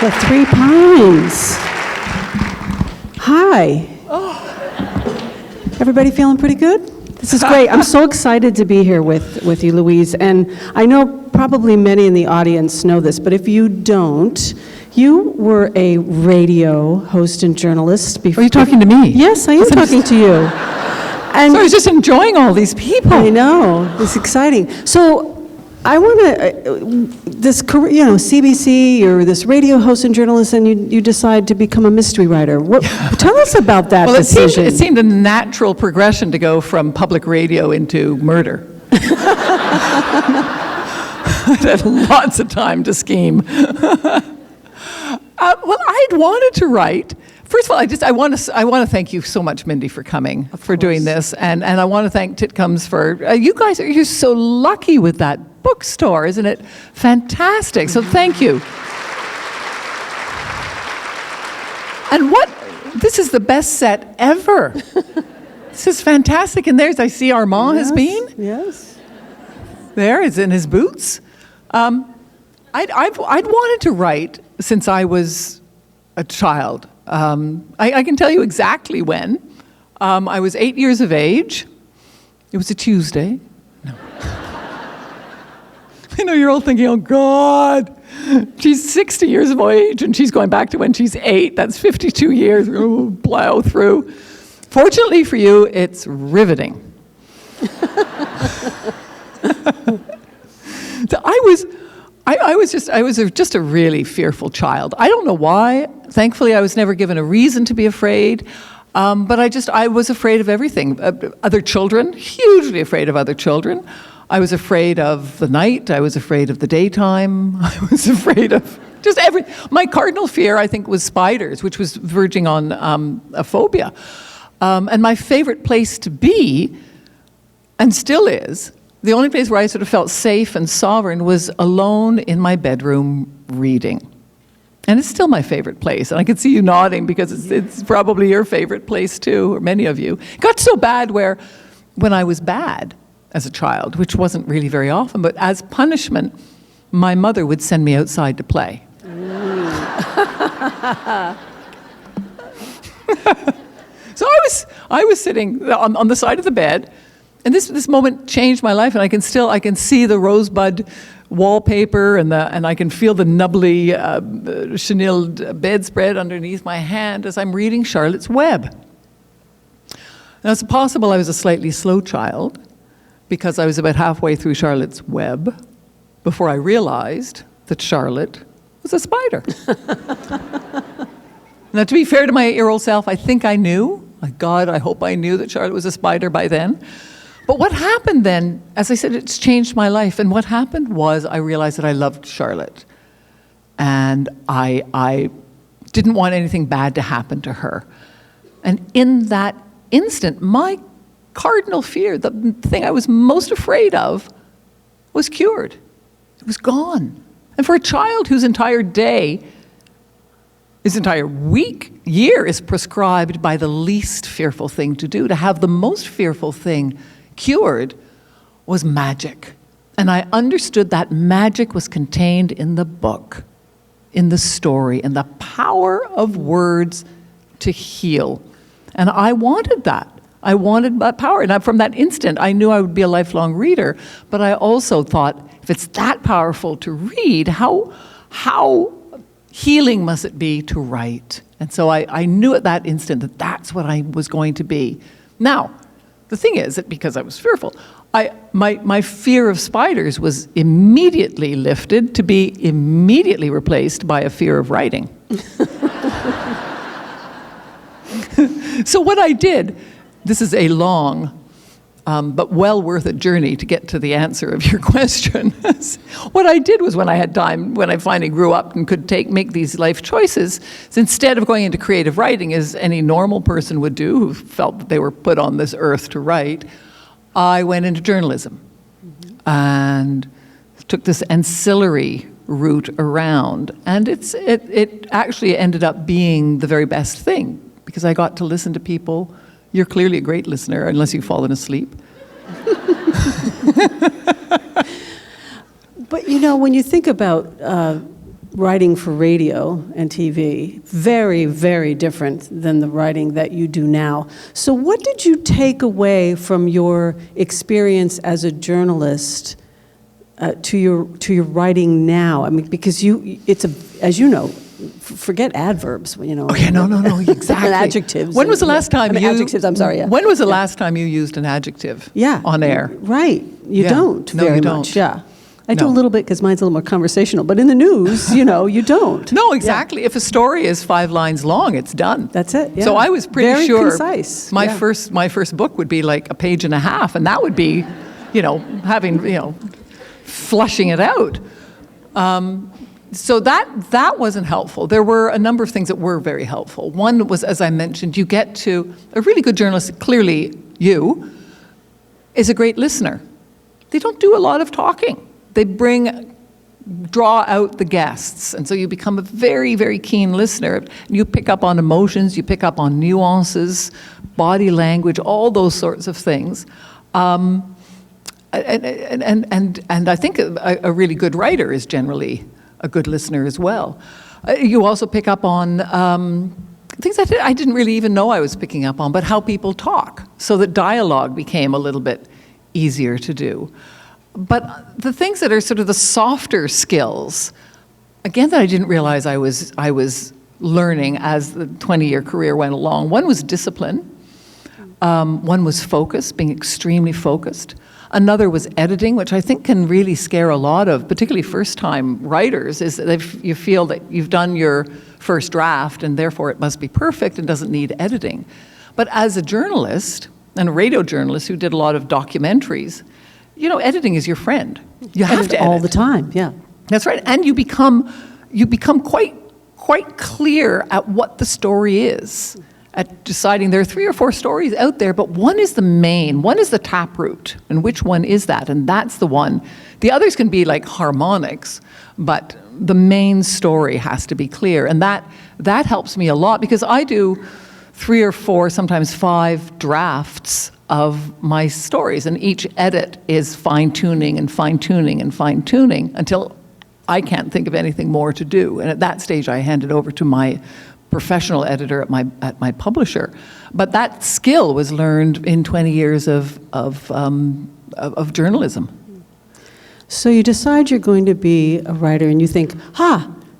The Three Pines. Hi. Everybody feeling pretty good? This is great. I'm so excited to be here with you, Louise. And I know probably many in the audience know this, but if you don't, you were a radio host and journalist before. Are you talking to me? Yes, I am talking to you. And so I was just enjoying all these people. I know. It's exciting. So I want to, this career, you know, CBC, you're this radio host and journalist, and you decide to become a mystery writer. Tell us about that decision. It seemed a natural progression to go from public radio into murder. I had lots of time to scheme. Well, I'd wanted to write. First of all, I want to thank you so much, Mindy, for coming, for doing this, and I want to thank Titcombs for you guys. You're so lucky with that bookstore, isn't it? Fantastic. So thank you. And this is the best set ever. This is fantastic. And there's, I see Armand has been. Yes. There, it's in his boots. I'd wanted to write since I was a child. I can tell you exactly when. I was 8 years of age. It was a Tuesday. No. I know you're all thinking, oh God, she's 60 years of age and she's going back to when she's 8. That's 52 years. We'll plow through. Fortunately for you, it's riveting. So I was just a really fearful child. I don't know why. Thankfully, I was never given a reason to be afraid. But I was afraid of everything. Other children, hugely afraid of other children. I was afraid of the night. I was afraid of the daytime. I was afraid of just my cardinal fear, I think, was spiders, which was verging on a phobia. And my favorite place to be, and still is, the only place where I sort of felt safe and sovereign was alone in my bedroom reading. And it's still my favorite place. And I can see you nodding because it's probably your favorite place too, or many of you. It got so bad where when I was bad as a child, which wasn't really very often, but as punishment, my mother would send me outside to play. So I was sitting on the side of the bed, and this moment changed my life, and I can see the rosebud wallpaper, and I can feel the nubbly chenilled bedspread underneath my hand as I'm reading Charlotte's Web. Now it's possible I was a slightly slow child, because I was about halfway through Charlotte's Web before I realized that Charlotte was a spider. Now, to be fair to my 8-year-old self, I think I knew. God, I hope I knew that Charlotte was a spider by then. But what happened then, as I said, it's changed my life. And what happened was I realized that I loved Charlotte. And I didn't want anything bad to happen to her. And in that instant, my cardinal fear, the thing I was most afraid of, was cured. It was gone. And for a child whose entire day, his entire week, year is prescribed by the least fearful thing to do, to have the most fearful thing cured was magic. And I understood that magic was contained in the book, in the story, in the power of words to heal. And I wanted that. I wanted that power. And from that instant, I knew I would be a lifelong reader. But I also thought, if it's that powerful to read, how healing must it be to write? And so I knew at that instant that that's what I was going to be. Now, the thing is that because I was fearful, my fear of spiders was immediately lifted to be immediately replaced by a fear of writing. So what I did, this is a long but well worth a journey to get to the answer of your question. What I did was when I had time, when I finally grew up and could make these life choices, so instead of going into creative writing as any normal person would do who felt that they were put on this earth to write, I went into journalism and took this ancillary route around. And it actually ended up being the very best thing because I got to listen to people. You're clearly a great listener, unless you've fallen asleep. But you know, when you think about writing for radio and TV, very, very different than the writing that you do now. So what did you take away from your experience as a journalist to your writing now? I mean, because as you know, forget adverbs, you know. Okay, no, exactly. And adjectives. When was the last time adjectives, I'm sorry, yeah. When was the last time you used an adjective on air? Right. You don't No, very you don't. much, yeah. I do a little bit because mine's a little more conversational, but in the news, you don't. No, exactly. If a story is 5 lines long, it's done. That's it, yeah. So I was pretty very sure concise. my first book would be like a page and a half, and that would be, flushing it out. So that wasn't helpful. There were a number of things that were very helpful. One was, as I mentioned, you get to, a really good journalist, clearly you, is a great listener. They don't do a lot of talking. They draw out the guests. And so you become a very, very keen listener. You pick up on emotions, you pick up on nuances, body language, all those sorts of things. And I think a really good writer is generally a good listener as well. You also pick up on things I didn't really even know I was picking up on, but how people talk, so that dialogue became a little bit easier to do. But the things that are sort of the softer skills, again, that I didn't realize I was learning as the 20-year career went along. One was discipline. One was focus, being extremely focused. Another was editing, which I think can really scare a lot of, particularly first-time writers, is that if you feel that you've done your first draft and therefore it must be perfect and doesn't need editing. But as a journalist, and a radio journalist who did a lot of documentaries, editing is your friend. You have to edit all the time, yeah. That's right. And you become quite clear at what the story is, at deciding there are 3 or 4 stories out there, but one is the main, one is the taproot, and which one is that? And that's the one. The others can be like harmonics, but the main story has to be clear. And that helps me a lot, because I do 3 or 4, sometimes 5 drafts of my stories, and each edit is fine-tuning and fine-tuning and fine-tuning until I can't think of anything more to do. And at that stage, I hand it over to my professional editor at my publisher. But that skill was learned in 20 years of journalism. So you decide you're going to be a writer, and you think,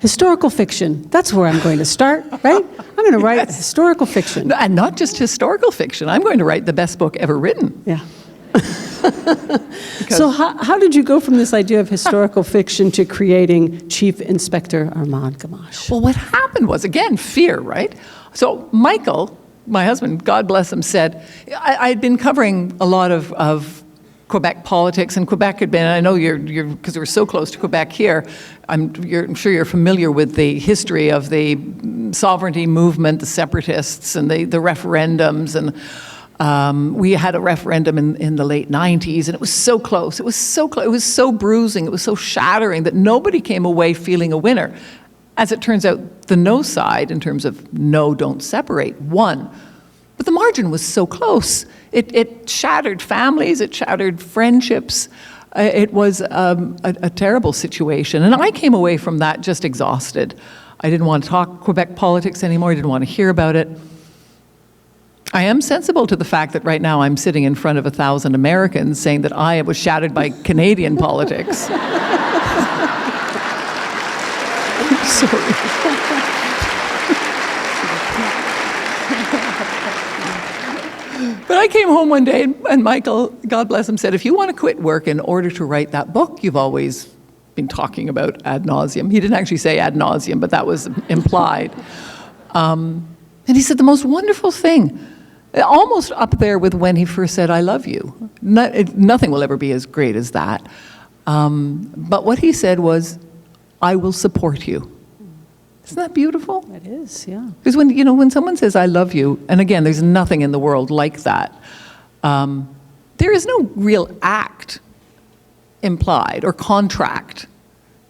historical fiction, that's where I'm going to start, right? I'm going to write historical fiction. And not just historical fiction. I'm going to write the best book ever written. Yeah. So how did you go from this idea of historical fiction to creating Chief Inspector Armand Gamache? Well, what happened was, again, fear, right? So Michael, my husband, God bless him, said, I'd been covering a lot of Quebec politics, and Quebec had been, I know you're because we're so close to Quebec here, I'm sure you're familiar with the history of the sovereignty movement, the separatists, and the referendums, and we had a referendum in the late 90s, and it was so close. It was so close. It was so bruising. It was so shattering that nobody came away feeling a winner. As it turns out, the no side, in terms of no, don't separate, won. But the margin was so close. It shattered families. It shattered friendships. It was a terrible situation. And I came away from that just exhausted. I didn't want to talk Quebec politics anymore. I didn't want to hear about it. I am sensible to the fact that right now I'm sitting in front of 1,000 Americans saying that I was shattered by Canadian politics. Sorry. But I came home one day, and Michael, God bless him, said, if you want to quit work in order to write that book you've always been talking about ad nauseum. He didn't actually say ad nauseum, but that was implied. And he said the most wonderful thing, almost up there with when he first said, I love you. Nothing will ever be as great as that. But what he said was, I will support you. Isn't that beautiful? It is, yeah. Because when someone says, I love you, and again, there's nothing in the world like that, there is no real act implied or contract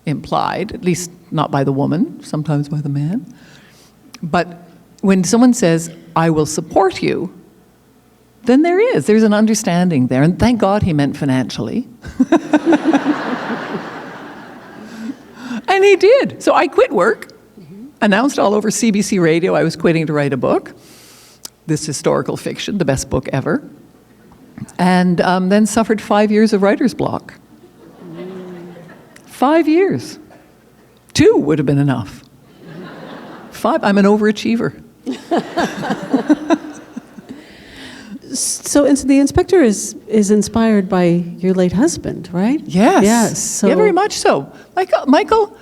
implied, at least not by the woman, sometimes by the man. But when someone says, I will support you, then there's an understanding there. And thank God he meant financially. And he did. So I quit work, announced all over CBC Radio I was quitting to write a book, this historical fiction, the best book ever, and then suffered 5 years of writer's block. 5 years. 2 would have been enough. 5, I'm an overachiever. So the inspector is inspired by your late husband, right? Yes. Yes. So Yeah, very much so. Michael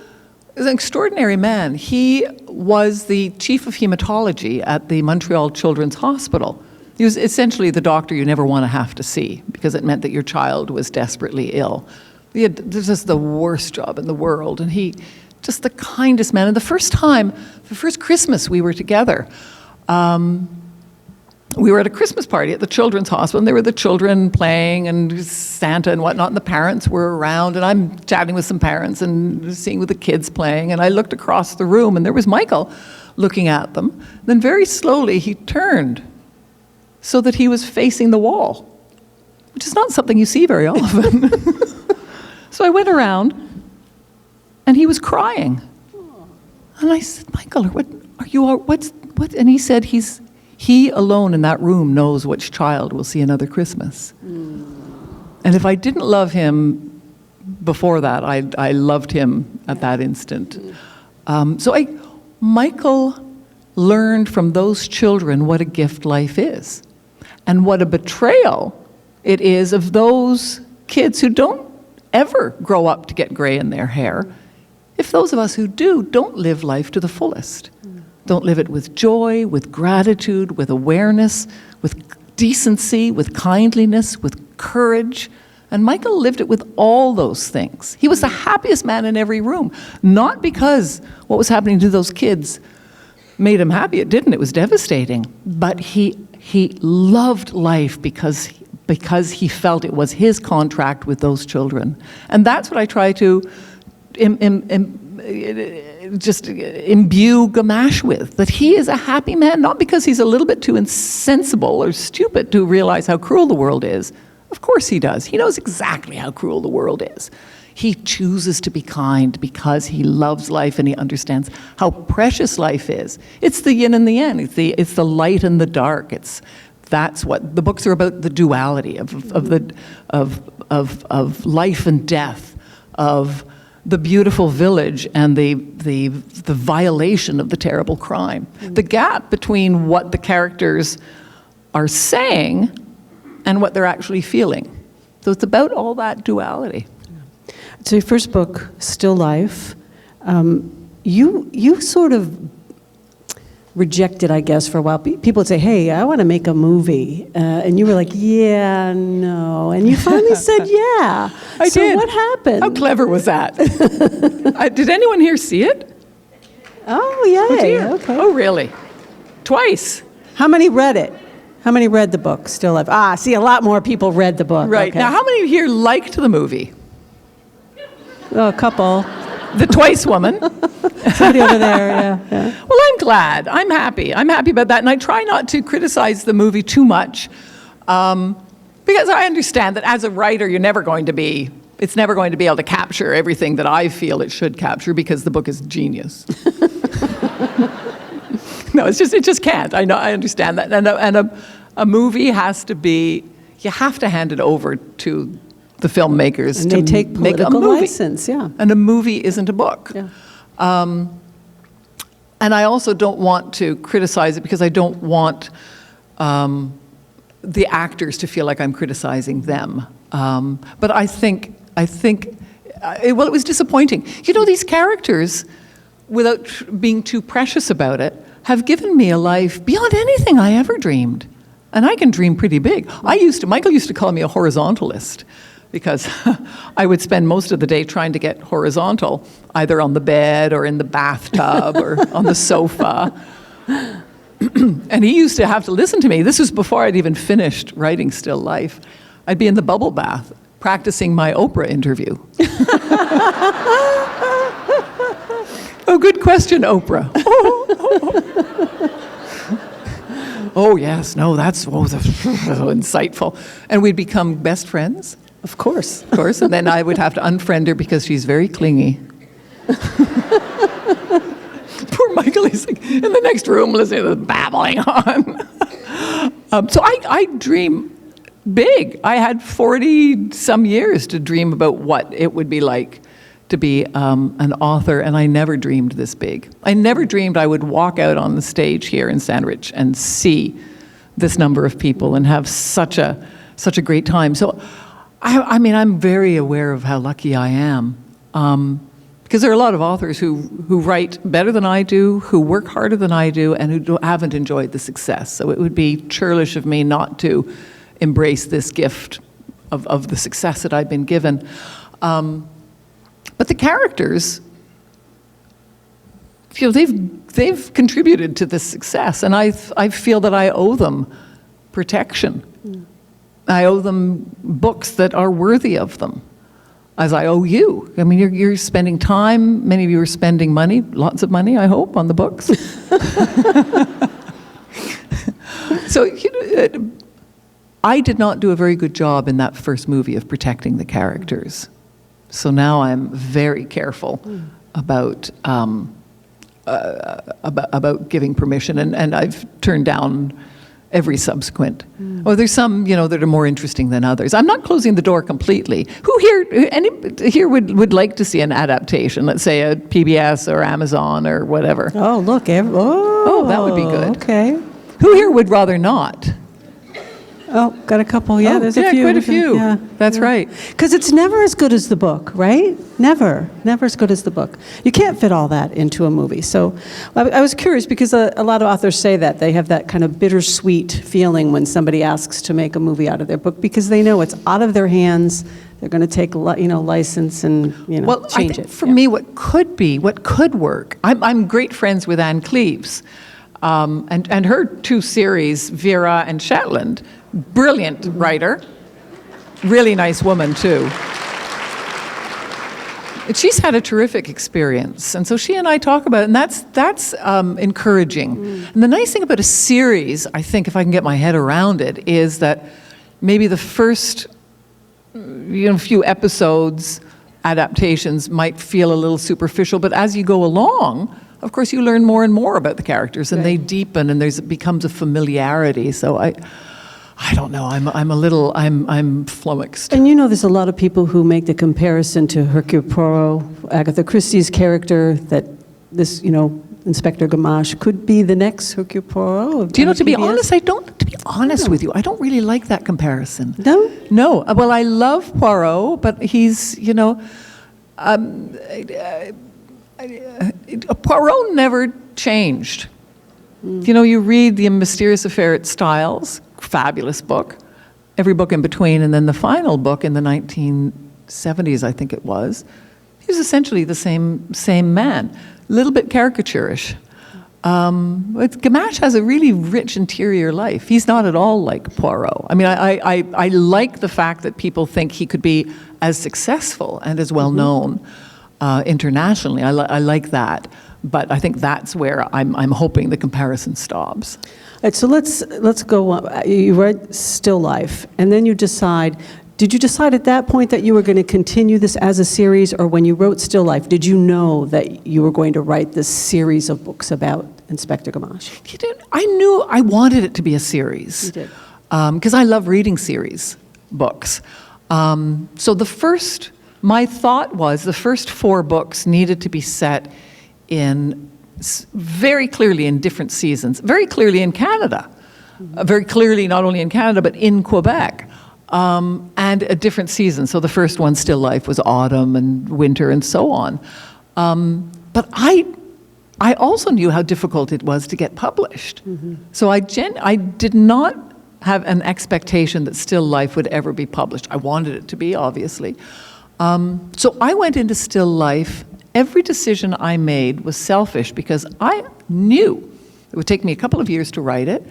is an extraordinary man. He was the chief of hematology at the Montreal Children's Hospital. He was essentially the doctor you never want to have to see because it meant that your child was desperately ill. He had just the worst job in the world, and he just the kindest man. And the first Christmas we were together, we were at a Christmas party at the Children's Hospital, and there were the children playing and Santa and whatnot, and the parents were around, and I'm chatting with some parents and seeing with the kids playing, and I looked across the room, and there was Michael looking at them. Then very slowly he turned so that he was facing the wall, which is not something you see very often. So I went around, and he was crying. And I said, Michael, what are you? What? And he said, he alone in that room knows which child will see another Christmas. And if I didn't love him before that, I loved him at that instant. Michael learned from those children what a gift life is, and what a betrayal it is of those kids who don't ever grow up to get gray in their hair, if those of us who do don't live life to the fullest. Don't live it with joy, with gratitude, with awareness, with decency, with kindliness, with courage. And Michael lived it with all those things. He was the happiest man in every room, not because what was happening to those kids made him happy. It didn't. It was devastating. But he loved life because he felt it was his contract with those children. And that's what I try to just imbue Gamache with, that he is a happy man, not because he's a little bit too insensible or stupid to realize how cruel the world is. Of course he does. He knows exactly how cruel the world is. He chooses to be kind because he loves life and he understands how precious life is. It's the yin and the yang. It's the light and the dark. That's what the books are about, the duality of life and death, of the beautiful village and the violation of the terrible crime. The gap between what the characters are saying and what they're actually feeling. So it's about all that duality. So your first book, Still Life, you sort of rejected, I guess, for a while. People would say, hey, I want to make a movie. And you were like, yeah, no. And you finally said, yeah. I so did. What happened? How clever was that? Did anyone here see it? Oh, yay. Oh, dear. Okay. Oh, really? Twice. How many read it? How many read the book, Still Life? See, a lot more people read the book. Right. Okay. Now, how many here liked the movie? Oh, a couple. The Twice woman. Somebody over there, yeah. Well, I'm glad. I'm happy. I'm happy about that. And I try not to criticize the movie too much because I understand that as a writer, it's never going to be able to capture everything that I feel it should capture because the book is genius. No, it just can't. I know, I understand that. And a movie has to be, you have to hand it over to the filmmakers and to they take make a political movie. license, yeah. And a movie isn't a book. Yeah. And I also don't want to criticize it because I don't want the actors to feel like I'm criticizing them. But I think it was disappointing. You know, these characters, without being too precious about it, have given me a life beyond anything I ever dreamed. And I can dream pretty big. Michael used to call me a horizontalist because I would spend most of the day trying to get horizontal, either on the bed or in the bathtub or on the sofa. And he used to have to listen to me. This was before I'd even finished writing Still Life. I'd be in the bubble bath practicing my Oprah interview. Oh, good question, Oprah. Oh, yes, no, that's so insightful. And we'd become best friends. Of course. Of course, and then I would have to unfriend her because she's very clingy. amazing. In the next room, listening to this babbling on. So I dream big. I had 40 some years to dream about what it would be like to be an author, and I never dreamed this big. I never dreamed I would walk out on the stage here in Sandwich and see this number of people and have such a great time. So, I mean, I'm very aware of how lucky I am, because there are a lot of authors who write better than I do, who work harder than I do, and who haven't enjoyed the success. So it would be churlish of me not to embrace this gift of the success that I've been given. But the characters, you know, they've contributed to this success, and I feel that I owe them protection. I owe them books that are worthy of them, as I owe you. I mean, you're spending time. Many of you are spending money, lots of money, I hope, on the books. So, you know, I did not do a very good job in that first movie of protecting the characters. So now I'm very careful about giving permission, and I've turned down every subsequent. Oh, there's some, you know, that are more interesting than others. I'm not closing the door completely. Who here would like to see an adaptation? Let's say a PBS or Amazon or whatever. Oh, look. Oh, that would be good. Okay. Who here would rather not? Oh, got a couple. Yeah, there's a few. Quite a few. Yeah, That's right. Because it's never as good as the book, right? Never as good as the book. You can't fit all that into a movie. So I was curious because a lot of authors say that. They have that kind of bittersweet feeling when somebody asks to make a movie out of their book because they know it's out of their hands. They're going to take, license and, change it. For me, what could work, I'm great friends with Anne Cleves. And her two series, Vera and Shetland, brilliant writer, really nice woman too. She's had a terrific experience, and so she and I talk about it, and that's encouraging. And the nice thing about a series, I think, if I can get my head around it, is that maybe the first few episodes, adaptations might feel a little superficial, but as you go along, of course, you learn more and more about the characters, and they deepen, and it becomes a familiarity. So I don't know. I'm flummoxed. And there's a lot of people who make the comparison to Hercule Poirot, Agatha Christie's character, that this, Inspector Gamache could be the next Hercule Poirot. Do you know? To be honest, with you, I don't really like that comparison. No. No. Well, I love Poirot, but he's, Poirot never changed. You read The Mysterious Affair at Styles, fabulous book, every book in between, and then the final book in the 1970s, I think it was. He was essentially the same man, a little bit caricaturish. But Gamache has a really rich interior life. He's not at all like Poirot. I mean, I like the fact that people think he could be as successful and as well known internationally. I like that, but I think that's where I'm hoping the comparison stops. All right, so let's go on. You read Still Life, and then did you decide at that point that you were going to continue this as a series, or when you wrote Still Life, did you know that you were going to write this series of books about Inspector Gamache? I knew I wanted it to be a series. You did. Because I love reading series books. So my thought was the first 4 books needed to be set in very clearly in different seasons, very clearly in Canada, very clearly not only in Canada but in Quebec, and a different season. So the first one, Still Life, was autumn and winter and so on. But I also knew how difficult it was to get published. So I did not have an expectation that Still Life would ever be published. I wanted it to be, obviously. So I went into Still Life. Every decision I made was selfish because I knew it would take me a couple of years to write it.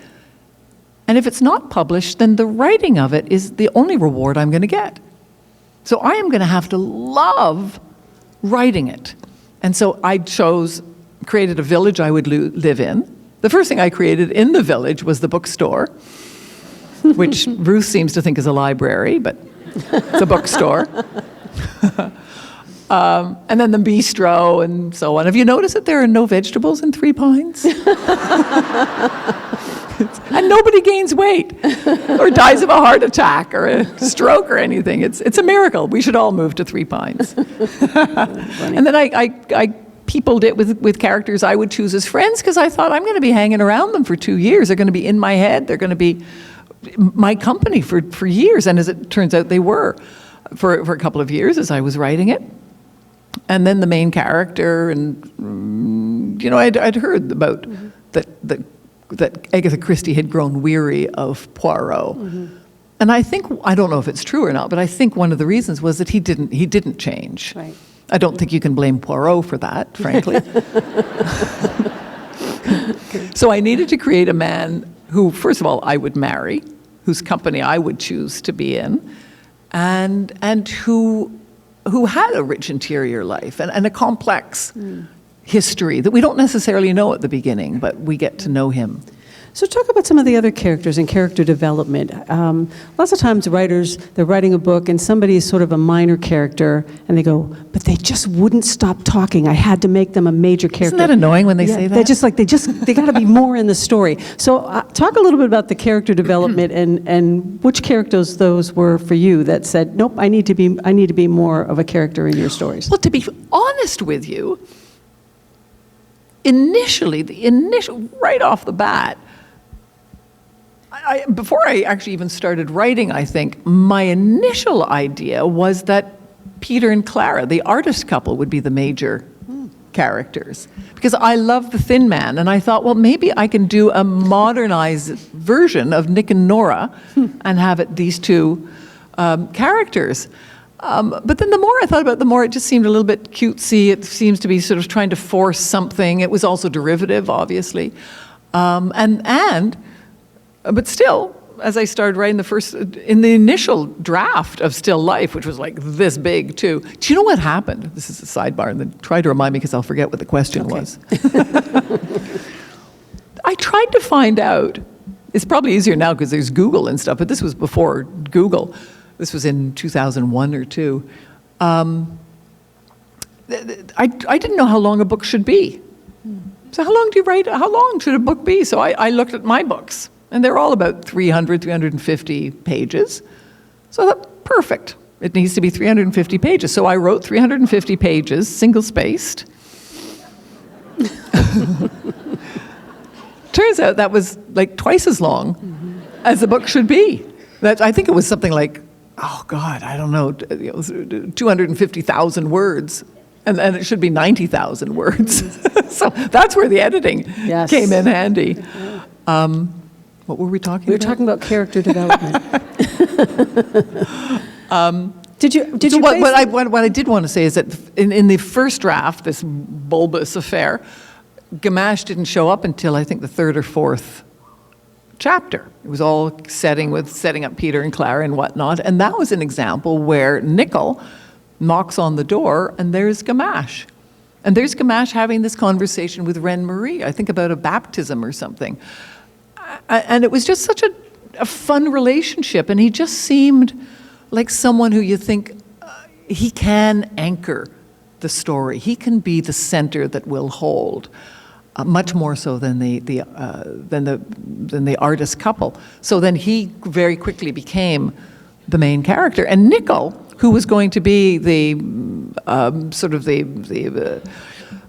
And if it's not published, then the writing of it is the only reward I'm going to get. So I am going to have to love writing it. And so I created a village I would live in. The first thing I created in the village was the bookstore, which Ruth seems to think is a library, but it's a bookstore. And then the bistro and so on. Have you noticed that there are no vegetables in Three Pines? And nobody gains weight or dies of a heart attack or a stroke or anything. It's a miracle. We should all move to Three Pines. And then I peopled it with characters I would choose as friends because I thought I'm going to be hanging around them for 2 years. They're going to be in my head. They're going to be my company for years. And as it turns out, they were for a couple of years as I was writing it. And then the main character, and I'd heard about that Agatha Christie had grown weary of Poirot. And I don't know if it's true or not, but I think one of the reasons was that he didn't change. Right. I don't think you can blame Poirot for that, frankly. So I needed to create a man who, first of all, I would marry, whose company I would choose to be in, and who had a rich interior life and a complex history that we don't necessarily know at the beginning, but we get to know him. So talk about some of the other characters and character development. Lots of times writers, they're writing a book and somebody is sort of a minor character and they go, but they just wouldn't stop talking. I had to make them a major character. Isn't that annoying when they say that? They're just like, they got to be more in the story. So talk a little bit about the character development and which characters those were for you that said, nope, I need to be more of a character in your stories. Well, to be honest with you, initially, right off the bat, before I actually even started writing, I think, my initial idea was that Peter and Clara, the artist couple, would be the major characters. Because I love the Thin Man, and I thought, well, maybe I can do a modernized version of Nick and Nora and have it these two characters. But then the more I thought about it, the more it just seemed a little bit cutesy. It seems to be sort of trying to force something. It was also derivative, obviously. But still, as I started writing in the initial draft of Still Life, which was like this big too, do you know what happened? This is a sidebar, and then try to remind me because I'll forget what the question was. I tried to find out, it's probably easier now because there's Google and stuff, but this was before Google. This was in 2001 or 2. I didn't know how long a book should be. So how long should a book be? So I looked at my books. And they're all about 300, 350 pages. So I thought, perfect. It needs to be 350 pages. So I wrote 350 pages, single-spaced. Turns out that was like twice as long as the book should be. I think it was something like, oh God, I don't know, 250,000 words. And it should be 90,000 words. So that's where the editing came in handy. What were we talking about? We were talking about character development. What I did want to say is that in the first draft, this bulbous affair, Gamache didn't show up until I think the third or fourth chapter. It was all setting up Peter and Clara and whatnot. And that was an example where Nickel knocks on the door and there's Gamache. And there's Gamache having this conversation with Reine Marie, I think about a baptism or something. And it was just such a fun relationship. And he just seemed like someone who you think he can anchor the story. He can be the center that will hold, much more so than the artist couple. So then he very quickly became the main character. And Nickel, who was going to be the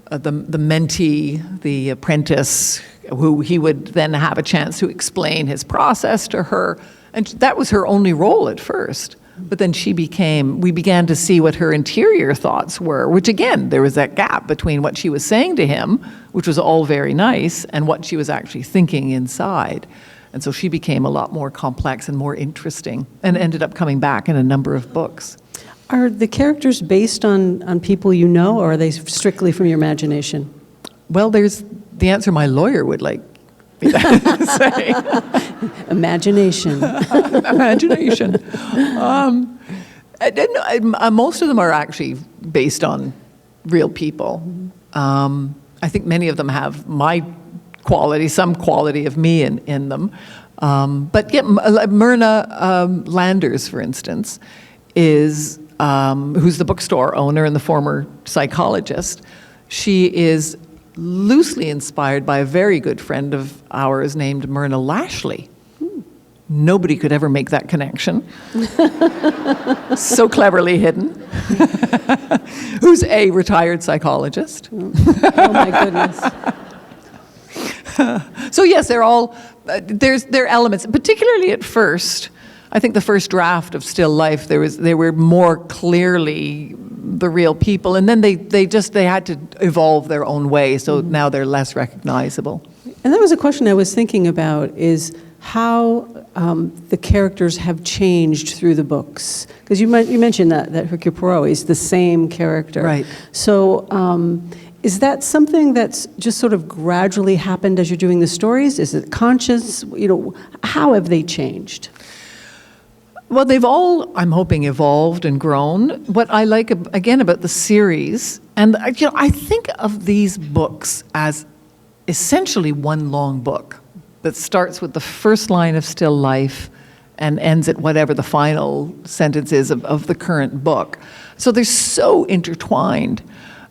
mentee, the apprentice, who he would then have a chance to explain his process to her. And that was her only role at first. But then we began to see what her interior thoughts were, which again, there was that gap between what she was saying to him, which was all very nice, and what she was actually thinking inside. And so she became a lot more complex and more interesting and ended up coming back in a number of books. Are the characters based on people you know, or are they strictly from your imagination? Well, there's the answer my lawyer would like me to say. Imagination. Imagination. Most of them are actually based on real people. I think many of them have my quality, some quality of me in them. But yeah, Myrna Landers, for instance, is who's the bookstore owner and the former psychologist. She is loosely inspired by a very good friend of ours named Myrna Lashley. Nobody could ever make that connection. So cleverly hidden. Who's a retired psychologist. Oh my goodness. So yes, they're all, there are elements, particularly at first. I think the first draft of Still Life, they were more clearly the real people, and then they had to evolve their own way, so now they're less recognizable. And that was a question I was thinking about, is how the characters have changed through the books. Because you mentioned that Hercule Poirot is the same character. Right. So is that something that's just sort of gradually happened as you're doing the stories? Is it conscious? How have they changed? Well, they've all, I'm hoping, evolved and grown. What I like, again, about the series, and I think of these books as essentially one long book that starts with the first line of Still Life and ends at whatever the final sentence is of the current book. So they're so intertwined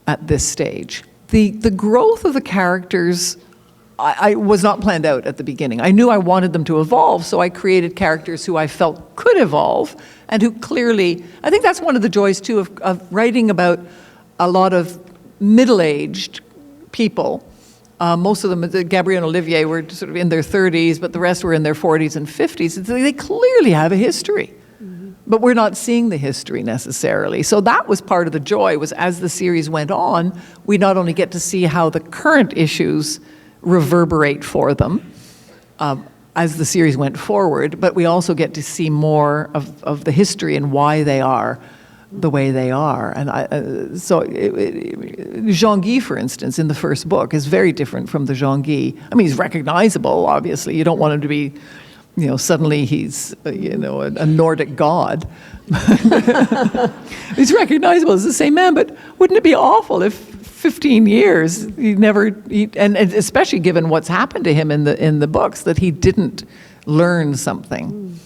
at this stage. The growth of the characters I was not planned out at the beginning. I knew I wanted them to evolve, so I created characters who I felt could evolve and who clearly, I think that's one of the joys too of writing about a lot of middle-aged people. Most of them, Gabrielle and Olivier, were sort of in their 30s, but the rest were in their 40s and 50s. They clearly have a history, but we're not seeing the history necessarily. So that was part of the joy, was as the series went on, we not only get to see how the current issues reverberate for them as the series went forward, but we also get to see more of the history and why they are the way they are. And Jean-Guy, for instance, in the first book is very different from the Jean-Guy. I mean, he's recognizable, obviously. You don't want him to be, suddenly he's, a Nordic god. He's recognizable as the same man, but wouldn't it be awful if 15 years, and especially given what's happened to him in the books, that he didn't learn something.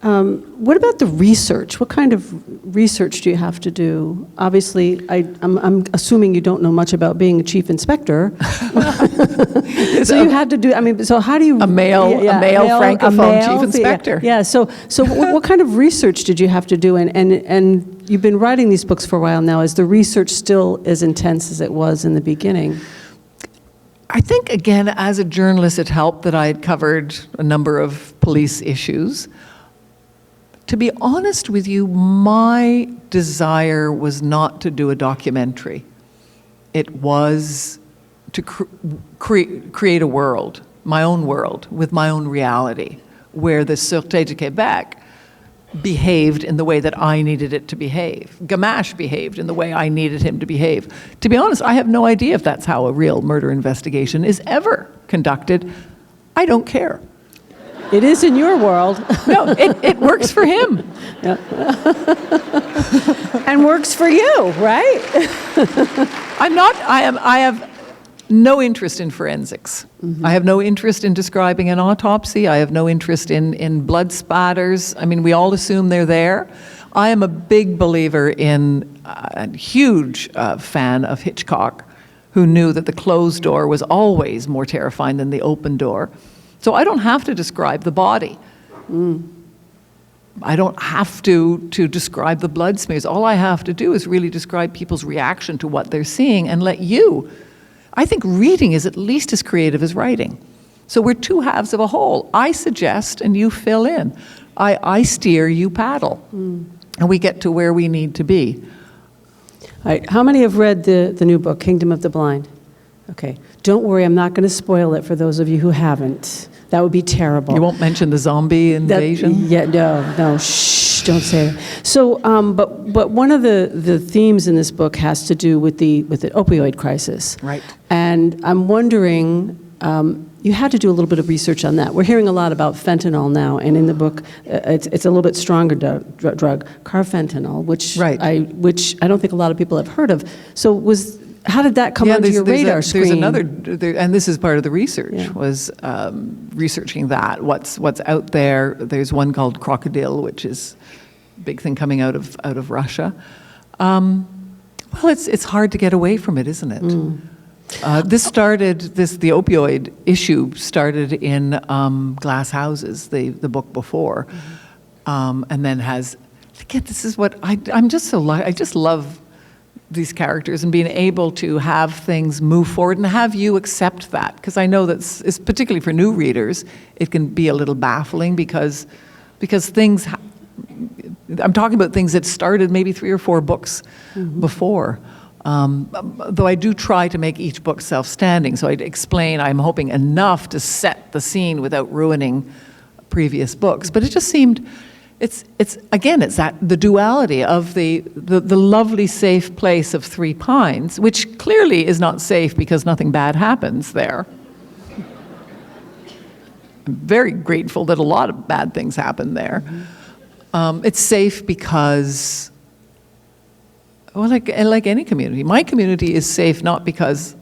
What about the research? What kind of research do you have to do? Obviously, I'm assuming you don't know much about being a chief inspector. So you had to do, so how do you... A male francophone chief inspector. Yeah, so what kind of research did you have to do? And you've been writing these books for a while now. Is the research still as intense as it was in the beginning? I think, again, as a journalist, it helped that I had covered a number of police issues. To be honest with you, my desire was not to do a documentary. It was to create a world, my own world, with my own reality, where the Sûreté de Québec behaved in the way that I needed it to behave. Gamache behaved in the way I needed him to behave. To be honest, I have no idea if that's how a real murder investigation is ever conducted. I don't care. It is in your world. No, it works for him. Yeah. And works for you, right? I have no interest in forensics. Mm-hmm. I have no interest in describing an autopsy. I have no interest in blood spatters. I mean, we all assume they're there. I am a big believer in, a huge fan of Hitchcock, who knew that the closed door was always more terrifying than the open door. So I don't have to describe the body. I don't have to describe the blood smears. All I have to do is really describe people's reaction to what they're seeing and let you. I think reading is at least as creative as writing. So we're two halves of a whole. I suggest and you fill in. I steer, you paddle. And we get to where we need to be. All right. How many have read the new book, Kingdom of the Blind? Okay. Don't worry, I'm not going to spoil it for those of you who haven't. That would be terrible. You won't mention the zombie invasion? No, shh, don't say it. So, but one of the themes in this book has to do with the opioid crisis. Right. And I'm wondering, you had to do a little bit of research on that. We're hearing a lot about fentanyl now, and in the book, it's a little bit stronger drug, carfentanil, which I don't think a lot of people have heard of. So how did that come onto your radar screen? There's another, and this is part of the research, was researching that, what's out there. There's one called Crocodile, which is big thing coming out of Russia. Well, it's hard to get away from it, isn't it? The opioid issue started in Glass Houses, the book before, and then again, this is what I just love these characters and being able to have things move forward and have you accept that, because I know it's particularly for new readers, it can be a little baffling because things. I'm talking about things that started maybe 3 or 4 books before. Though I do try to make each book self-standing, so I'd explain, I'm hoping, enough to set the scene without ruining previous books. But it just seemed, it's that the duality of the lovely safe place of Three Pines, which clearly is not safe because nothing bad happens there. I'm very grateful that a lot of bad things happen there. It's safe because, well, like any community. My community is safe not because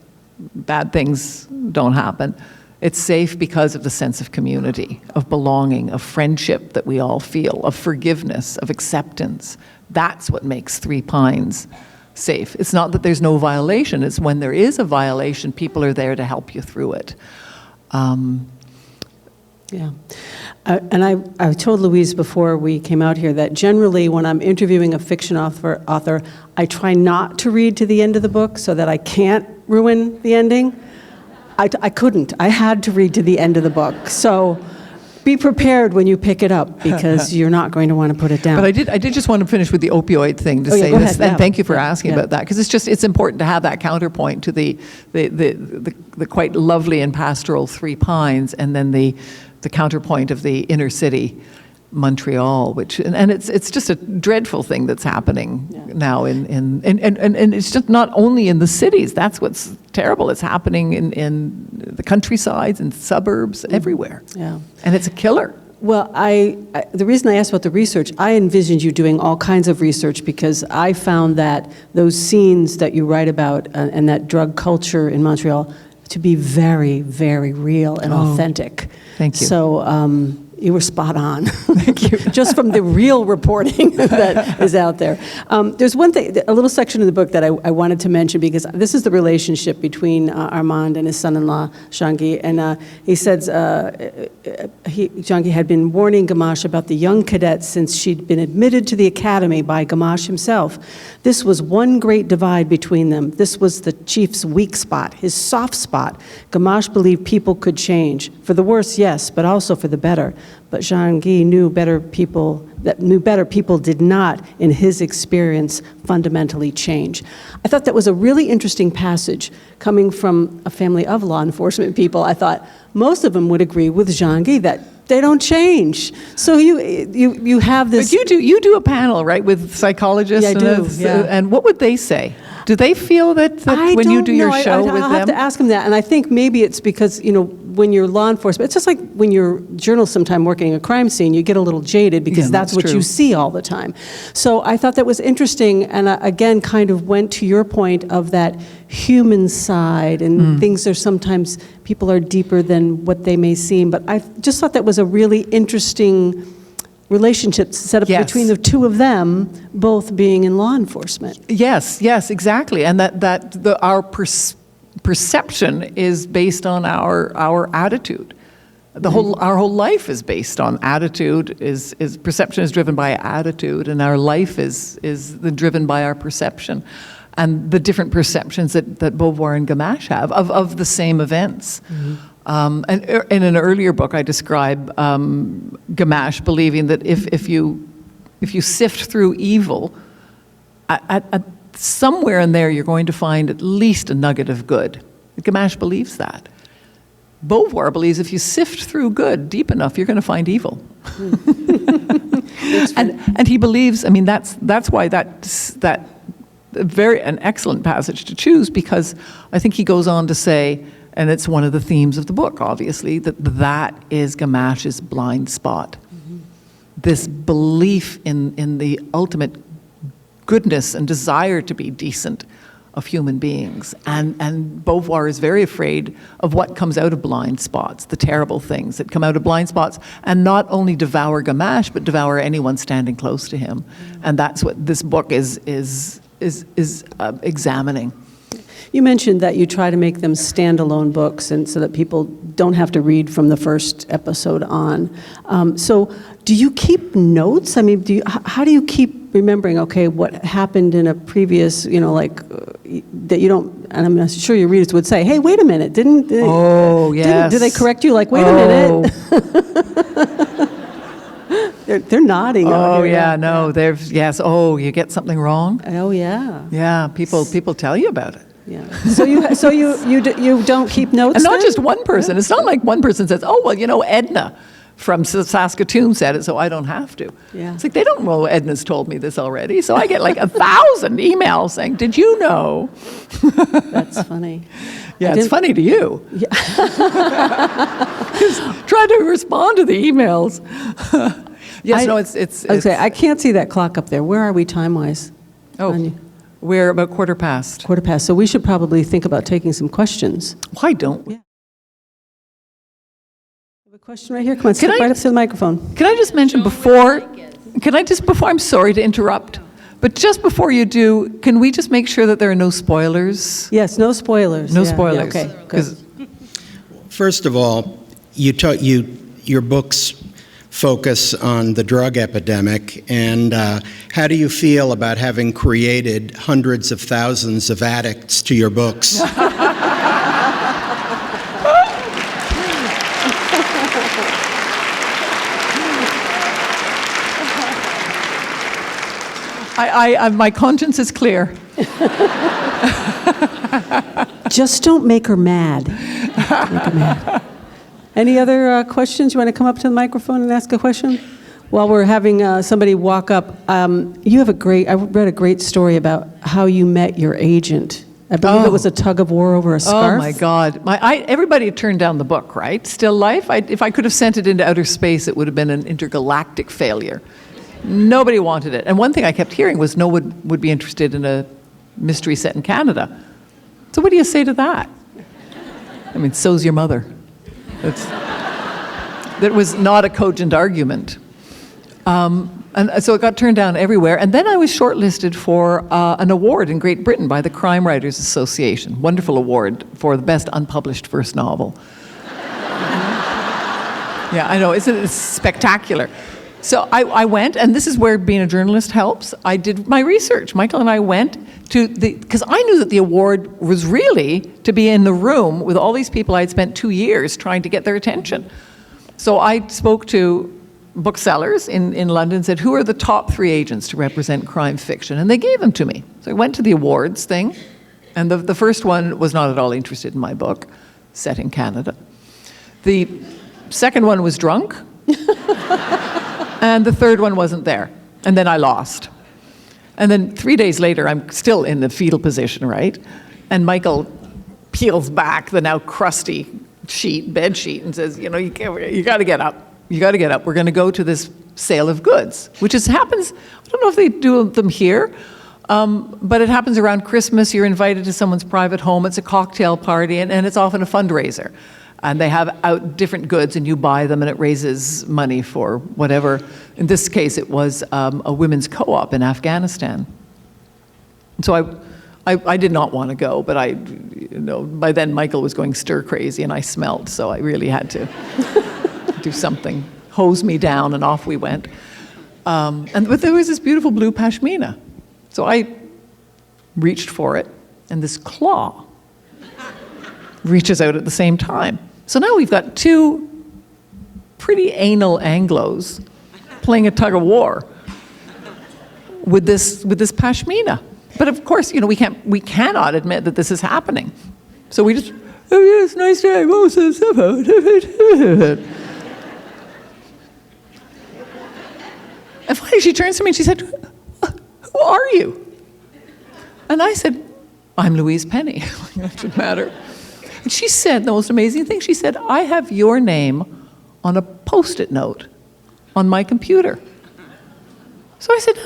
bad things don't happen. It's safe because of the sense of community, of belonging, of friendship that we all feel, of forgiveness, of acceptance. That's what makes Three Pines safe. It's not that there's no violation. It's when there is a violation, people are there to help you through it. Yeah. And I told Louise before we came out here that generally when I'm interviewing a fiction author, I try not to read to the end of the book so that I can't ruin the ending. I couldn't. I had to read to the end of the book. So be prepared when you pick it up because you're not going to want to put it down. But I did just want to finish with the opioid thing to say this, and thank you for asking about that, because it's important to have that counterpoint to the quite lovely and pastoral Three Pines, and then the counterpoint of the inner city, Montreal, and it's just a dreadful thing that's happening now and it's just not only in the cities. That's what's terrible. It's happening in the countrysides and suburbs everywhere. Yeah, and it's a killer. Well, the reason I asked about the research, I envisioned you doing all kinds of research because I found that those scenes that you write about and that drug culture in Montreal to be very, very real and authentic. Thank you. So you were spot on. Thank you. Just from the real reporting that is out there. There's one thing, a little section in the book that I wanted to mention because this is the relationship between Armand and his son-in-law, Jean-Guy. And he says Jean-Guy had been warning Gamache about the young cadet since she'd been admitted to the academy by Gamache himself. This was one great divide between them. This was the chief's weak spot, his soft spot. Gamache believed people could change. For the worse, yes, but also for the better. But Jean-Guy knew better people did not, in his experience, fundamentally change. I thought that was a really interesting passage coming from a family of law enforcement people. I thought most of them would agree with Jean-Guy that they don't change. So you have this. But you do a panel, right, with psychologists? Yeah, I do. Yeah. And what would they say? Do they feel that when you do your show with them? I'll have to ask them that. And I think maybe it's because, when you're law enforcement, it's just like when you're journalists sometime working a crime scene, you get a little jaded because that's what you see all the time. So I thought that was interesting, and again, kind of went to your point of that human side, and things are sometimes, people are deeper than what they may seem. But I just thought that was a really interesting relationship set up between the two of them, both being in law enforcement. Yes, exactly. And our perception is based on our attitude. Our whole life is based on attitude. Perception is driven by attitude, and our life is driven by our perception, and the different perceptions that Beauvoir and Gamache have of the same events. And in an earlier book, I describe Gamache believing that if you sift through evil, at somewhere in there you're going to find at least a nugget of good. Gamache believes that. Beauvoir believes if you sift through good deep enough, you're going to find evil. and he believes. I mean, that's why that's an excellent passage to choose, because I think he goes on to say, and it's one of the themes of the book, obviously, that is Gamache's blind spot. This belief in the ultimate goodness and desire to be decent of human beings. And Beauvoir is very afraid of what comes out of blind spots, the terrible things that come out of blind spots, and not only devour Gamache, but devour anyone standing close to him. And that's what this book is examining. You mentioned that you try to make them standalone books, and so that people don't have to read from the first episode on. So, do you keep notes? I mean, how do you keep remembering? Okay, what happened in a previous, that you don't? And I'm not sure your readers would say, "Hey, wait a minute, didn't?" Oh, yes. Did they correct you? Like, wait a minute. They're nodding. Oh yeah, no, yes. Oh, you get something wrong. Oh yeah. Yeah, people tell you about it. Yeah. So you don't keep notes. And not then? just one person. It's not like one person says, "Oh well, Edna from Saskatoon said it, so I don't have to." Yeah. It's like they don't know Edna's told me this already, so I get like 1,000 emails saying, "Did you know?" That's funny. Yeah, it's funny to you. Yeah. Try to respond to the emails. Yes, it's. Okay, I can't see that clock up there. Where are we time-wise? Oh, we're about quarter past. Quarter past. So we should probably think about taking some questions. Why don't we? Yeah. I have a question right here. Come on, step right up to the microphone. Can I just mention before? I'm sorry to interrupt, but just before you do, can we just make sure that there are no spoilers? Yes, no spoilers. No Yeah, spoilers. yeah, okay, good. First of all, your books focus on the drug epidemic, and how do you feel about having created hundreds of thousands of addicts to your books? My conscience is clear. Just don't make her mad. Make her mad. Any other questions? You want to come up to the microphone and ask a question? While we're having somebody walk up, I read a great story about how you met your agent. I believe it was a tug of war over a scarf. Oh my God! Everybody had turned down the book, right? Still Life. If I could have sent it into outer space, it would have been an intergalactic failure. Nobody wanted it. And one thing I kept hearing was no one would be interested in a mystery set in Canada. So what do you say to that? I mean, so's your mother. That was not a cogent argument. And so it got turned down everywhere. And then I was shortlisted for an award in Great Britain by the Crime Writers Association. Wonderful award for the best unpublished first novel. Yeah, I know, isn't it spectacular? So I went, and this is where being a journalist helps. I did my research. Michael and I went to because I knew that the award was really to be in the room with all these people I'd spent 2 years trying to get their attention. So I spoke to booksellers in London and said, who are the top 3 agents to represent crime fiction? And they gave them to me. So I went to the awards thing, and the first one was not at all interested in my book, set in Canada. The second one was drunk. And the third one wasn't there. And then I lost. And then 3 days later, I'm still in the fetal position, right? And Michael peels back the now crusty bed sheet, and says, you got to get up. You got to get up. We're going to go to this sale of goods, which happens, I don't know if they do them here, but it happens around Christmas. You're invited to someone's private home. It's a cocktail party, and it's often a fundraiser. And they have out different goods, and you buy them, and it raises money for whatever. In this case, it was a women's co-op in Afghanistan. So I did not want to go, but by then Michael was going stir crazy, and I smelt, so I really had to do something, hose me down, and off we went. But there was this beautiful blue pashmina, so I reached for it, and this claw reaches out at the same time. So now we've got 2 pretty anal Anglos playing a tug of war with this pashmina. But of course, we cannot admit that this is happening. So we just, oh yes, nice day. Oh, so and finally she turns to me and she said, who are you? And I said, I'm Louise Penny. That doesn't matter. And she said the most amazing thing. She said, I have your name on a Post-it note on my computer. So I said,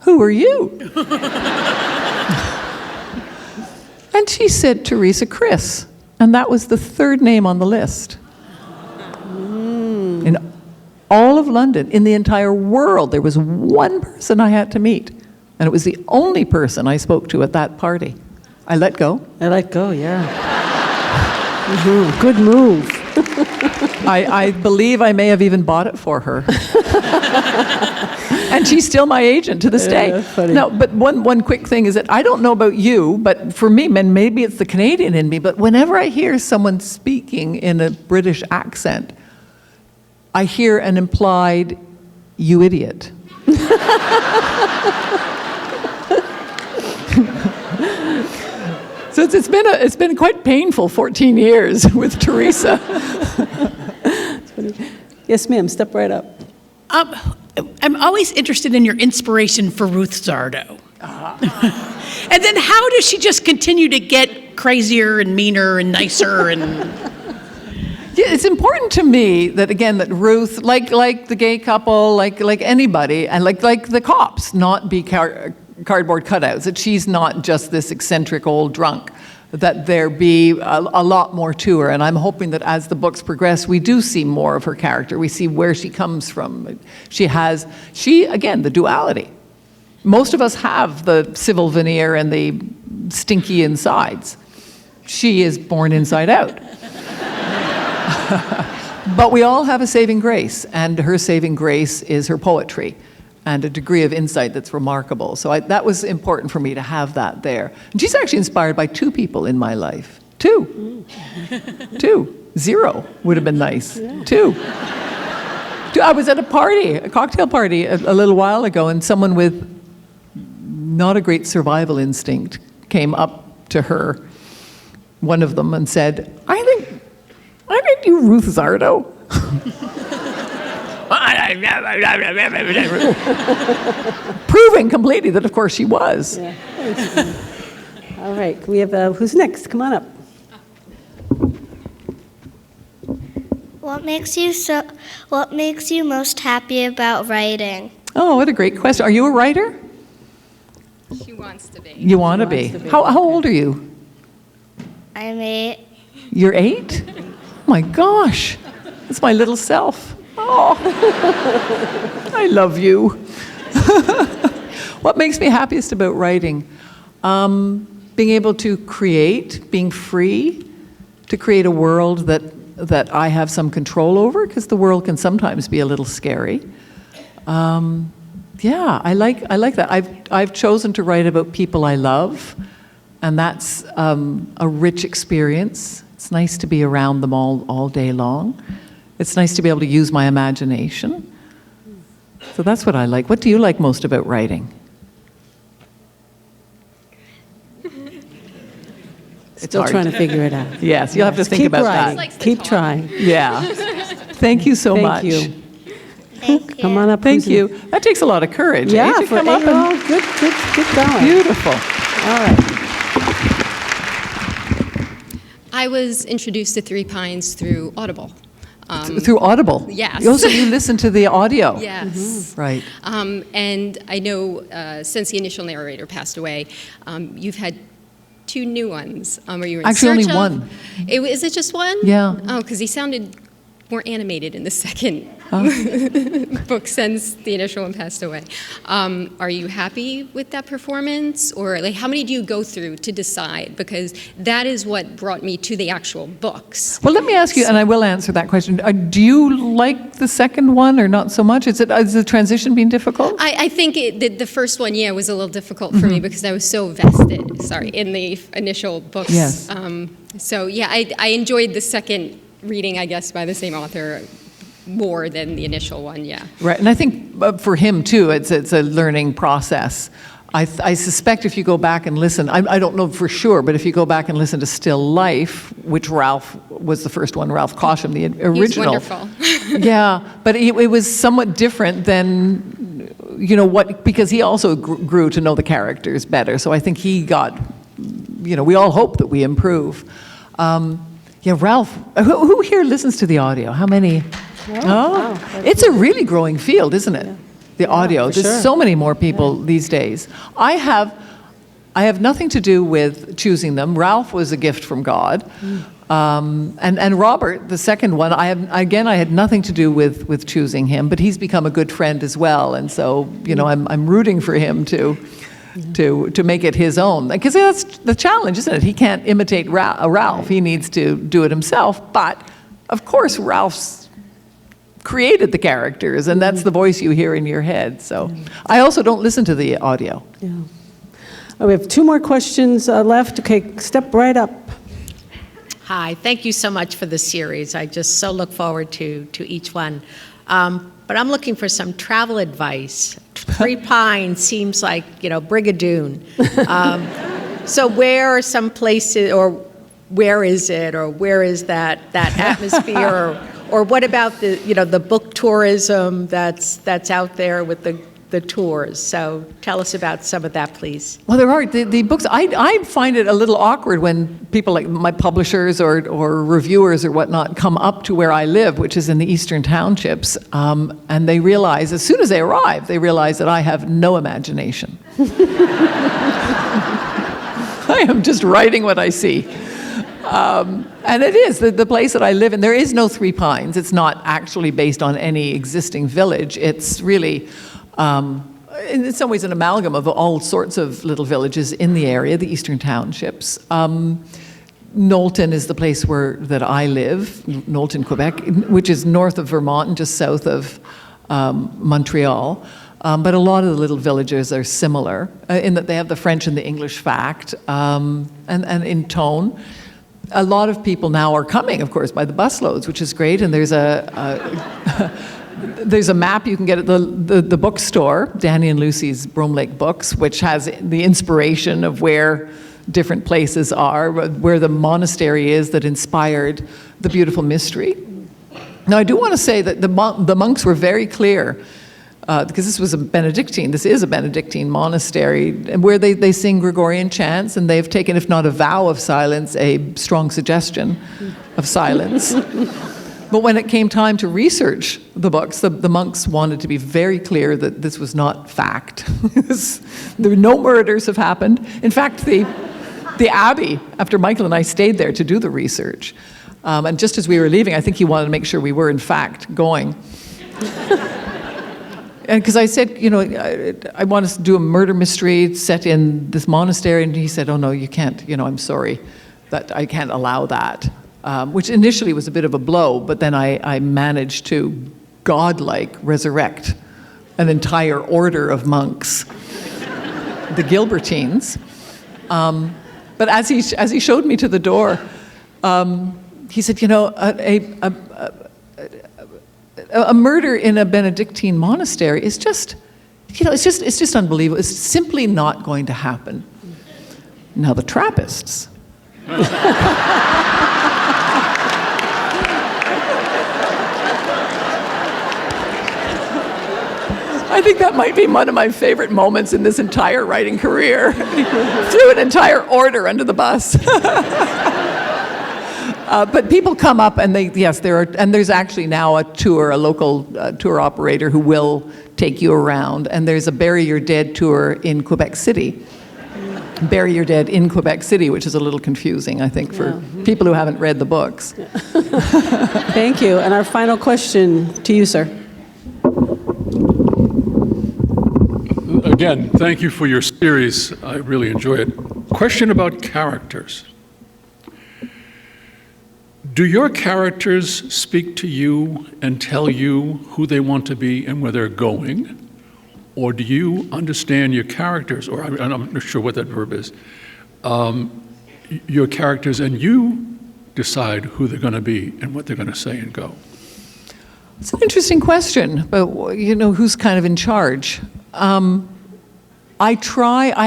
who are you? And she said Teresa Chris, and that was the third name on the list. In all of London, in the entire world, there was one person I had to meet, and it was the only person I spoke to at that party. I let go. I let go, yeah. Good move. I believe I may have even bought it for her. And she's still my agent to this day. That's funny. No, but one quick thing is that I don't know about you, but for me, and maybe it's the Canadian in me, but whenever I hear someone speaking in a British accent, I hear an implied, "you idiot." So it's been quite painful 14 years with Teresa. Yes, ma'am, step right up. I'm always interested in your inspiration for Ruth Zardo. And then how does she just continue to get crazier and meaner and nicer and... Yeah, it's important to me that, again, that Ruth, like the gay couple, like anybody, and like the cops, not be cardboard cutouts, that she's not just this eccentric old drunk, that there be a lot more to her. And I'm hoping that as the books progress, we do see more of her character. We see where she comes from. Again, the duality. Most of us have the civil veneer and the stinky insides. She is born inside out. But we all have a saving grace, and her saving grace is her poetry and a degree of insight that's remarkable. So that was important for me to have that there. And she's actually inspired by two people in my life. Two. 0 would have been nice. Yeah. Two. I was at a cocktail party a little while ago, and someone with not a great survival instinct came up to her, one of them, and said, I think you Ruth Zardo. Proving completely that, of course, she was. Yeah. All right, we have, who's next? Come on up. What makes you most happy about writing? Oh, what a great question. Are you a writer? She wants to be. You want to be. How old are you? I'm 8. You're 8? Oh my gosh. That's my little self. Oh, I love you. What makes me happiest about writing? Being able to create, being free to create a world that I have some control over, because the world can sometimes be a little scary. Yeah, I like that. I've chosen to write about people I love, and that's a rich experience. It's nice to be around them all day long. It's nice to be able to use my imagination. So that's what I like. What do you like most about writing? Still trying to figure it out. Yes, you'll have to think Keep about writing. that. Keep trying. Yeah. Thank you so much. Thank you. Thank you. Come on up. Thank who's you. That takes a lot of courage. Yeah, to for come up and good going. beautiful. All right. I was introduced to Three Pines through Audible. Through Audible? Yes. Also, you listen to the audio? Yes. Mm-hmm. Right. And I know since the initial narrator passed away, you've had 2 new ones. Are you in Actually, search only of? one. Is it just one? Yeah. Oh, because he sounded more animated in the second book since the initial one passed away. Are you happy with that performance? Or like, how many do you go through to decide? Because that is what brought me to the actual books. Well, let me ask you, and I will answer that question. Do you like the second one or not so much? Is the transition been difficult? I think the first one, was a little difficult for me because I was so vested, in the initial books. Yes. So, I enjoyed the second reading, I guess, by the same author more than the initial one, Right, and I think for him, too, it's a learning process. I suspect if you go back and listen, I don't know for sure, but if you go back and listen to Still Life, which Ralph was the first one, Ralph Cosham, the original. He was wonderful. Yeah, but it was somewhat different than, because he also grew to know the characters better. So I think he got, we all hope that we improve. Ralph, who here listens to the audio? How many? Oh, it's a really growing field, isn't it? Yeah. The audio. There's so many more people these days. I have I have nothing to do with choosing them. Ralph was a gift from God. And Robert, the second one, I had nothing to do with choosing him, but he's become a good friend as well. And so, I'm rooting for him to make it his own. Because that's the challenge, isn't it? He can't imitate Ralph. He needs to do it himself. But, of course, Ralph's created the characters, and that's the voice you hear in your head. So I also don't listen to the audio. Yeah. We have 2 more questions left. Okay, step right up. Hi, thank you so much for the series. I just so look forward to each one. But I'm looking for some travel advice. Three Pines seems like, Brigadoon. So where are some places, or where is it, or where is that atmosphere, or what about the book tourism that's out there with the tours? So tell us about some of that, please. Well, there are the books. I find it a little awkward when people like my publishers or reviewers or whatnot come up to where I live, which is in the Eastern Townships, and they realize, as soon as they arrive, they realize that I have no imagination. I am just writing what I see. And it is, the place that I live in, there is no Three Pines. It's not actually based on any existing village. It's really, in some ways, an amalgam of all sorts of little villages in the area, the Eastern Townships. Knowlton is the place that I live, Knowlton, Quebec, which is north of Vermont and just south of Montreal. But a lot of the little villages are similar in that they have the French and the English fact, and in tone. A lot of people now are coming, of course, by the busloads, which is great. And there's there's a map you can get at the bookstore, Danny and Lucy's Brome Lake Books, which has the inspiration of where different places are, where the monastery is that inspired the beautiful mystery. Now, I do want to say that the monks were very clear, because this is a Benedictine monastery, where they sing Gregorian chants, and they've taken, if not a vow of silence, a strong suggestion of silence. But when it came time to research the books, the monks wanted to be very clear that this was not fact. No murders have happened. In fact, the abbey, after Michael and I stayed there to do the research, and just as we were leaving, I think he wanted to make sure we were in fact going. And because I said, I want us to do a murder mystery set in this monastery, and he said, oh no, you can't, I'm sorry, that I can't allow that. Which initially was a bit of a blow, but then I managed to godlike resurrect an entire order of monks, the Gilbertines. But as he showed me to the door, he said, a murder in a Benedictine monastery is just, it's just unbelievable. It's simply not going to happen. Now the Trappists. I think that might be one of my favorite moments in this entire writing career. Threw an entire order under the bus. But people come up and there's actually now a local tour operator who will take you around, and there's a Bury Your Dead tour in Quebec City. Bury Your Dead in Quebec City, which is a little confusing, I think, for people who haven't read the books. Thank you. And our final question to you, sir. Again, thank you for your series. I really enjoy it. Question about characters. Do your characters speak to you and tell you who they want to be and where they're going? Or do you understand your characters, or I'm not sure what that verb is, your characters, and you decide who they're going to be and what they're going to say and go? It's an interesting question, but who's kind of in charge? I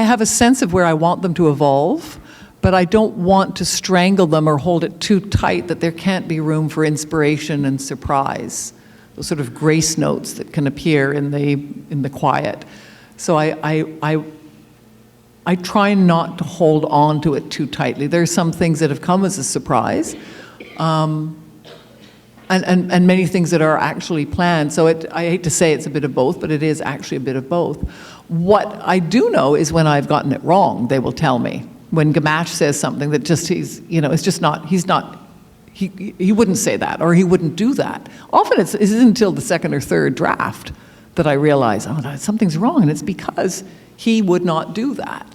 have a sense of where I want them to evolve, but I don't want to strangle them or hold it too tight that there can't be room for inspiration and surprise. Those sort of grace notes that can appear in the quiet. So I try not to hold on to it too tightly. There are some things that have come as a surprise, and many things that are actually planned. So I hate to say it's a bit of both, but it is actually a bit of both. What I do know is when I've gotten it wrong, they will tell me. When Gamache says something that just it's just not, he wouldn't say that, or he wouldn't do that. Often it isn't until the second or third draft that I realize, something's wrong, and it's because he would not do that.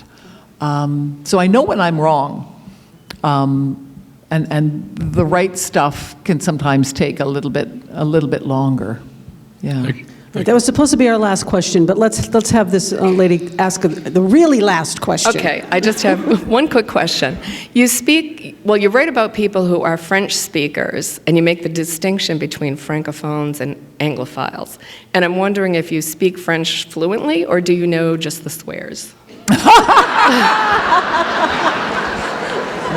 So I know when I'm wrong. And the right stuff can sometimes take a little bit longer. Yeah. That was supposed to be our last question, but let's have this lady ask the really last question. Okay, I just have one quick question. You write about people who are French speakers, and you make the distinction between Francophones and Anglophiles. And I'm wondering if you speak French fluently, or do you know just the swears?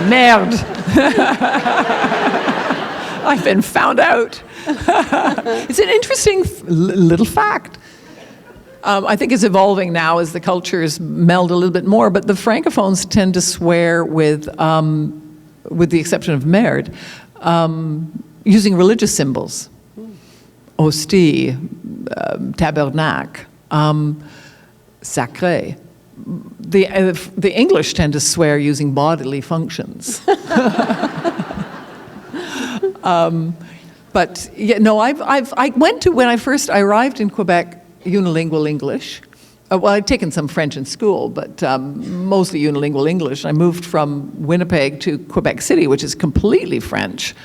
Merde. I've been found out. It's an interesting little fact. I think it's evolving now as the cultures meld a little bit more, but the Francophones tend to swear with the exception of merde, using religious symbols. Hostie, tabernacle, sacré. The English tend to swear using bodily functions. But yeah, no, I went to, when I arrived in Quebec, unilingual English. Well, I'd taken some French in school, but mostly unilingual English. I moved from Winnipeg to Quebec City, which is completely French.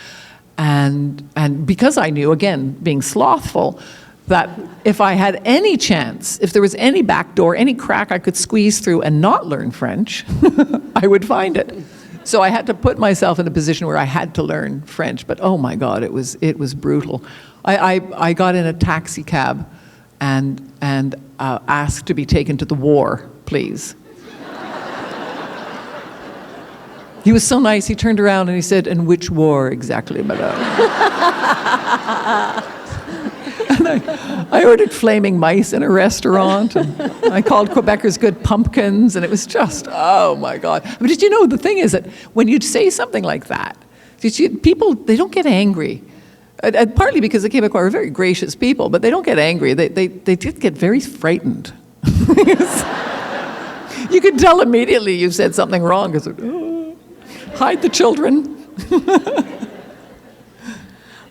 And because I knew, again, being slothful, that if I had any chance, if there was any back door, any crack I could squeeze through and not learn French, I would find it. So I had to put myself in a position where I had to learn French. But oh my God, it was brutal. I got in a taxi cab and asked to be taken to the war, please. He was so nice. He turned around and he said, "And which war exactly, madame?" And I ordered flaming mice in a restaurant, and I called Quebecers good pumpkins, and it was just, oh my God. But did you know, the thing is that when you say something like that, people, they don't get angry. Partly because the Quebecois are very gracious people, but they don't get angry. They just get very frightened. You can tell immediately you've said something wrong, because hide the children.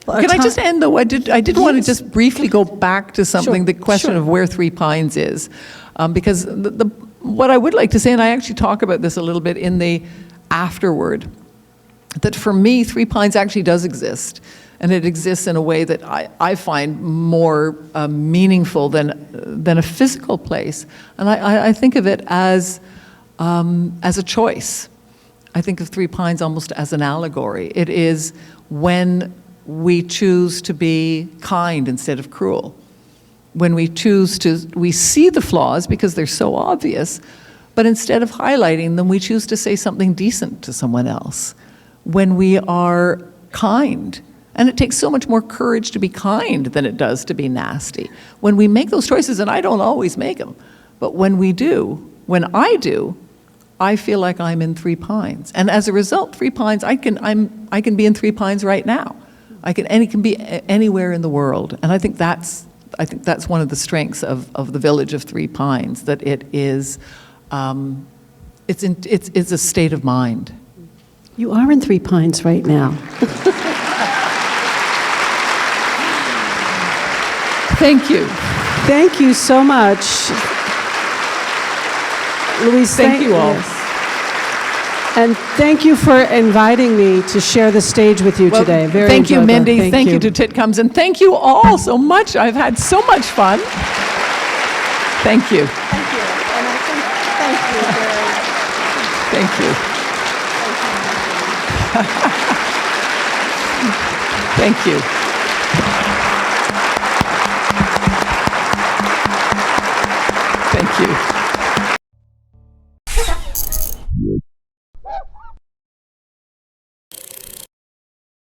Can I just end, though? I did want to just briefly go back to something, the question of where Three Pines is. Because what I would like to say, and I actually talk about this a little bit in the afterword, that for me, Three Pines actually does exist. And it exists in a way that I find more meaningful than a physical place. And I think of it as a choice. I think of Three Pines almost as an allegory. It is when we choose to be kind instead of cruel. When we see the flaws because they're so obvious, but instead of highlighting them, we choose to say something decent to someone else. When we are kind, and it takes so much more courage to be kind than it does to be nasty. When we make those choices, and I don't always make them, but when I do, I feel like I'm in Three Pines. And as a result, Three Pines, I can be in Three Pines right now. It can be anywhere in the world. And I think that's one of the strengths of the village of Three Pines, that it is, it's a state of mind. You are in Three Pines right now. Thank you. Thank you so much. Louise, thank you all. Yes. And thank you for inviting me to share the stage with you today. Very thank you, enjoyable. Mindy. Thank you to Titcoms. And thank you all so much. I've had so much fun. Thank you. Thank you. And I think, thank you. Thank you. Thank you. Thank you.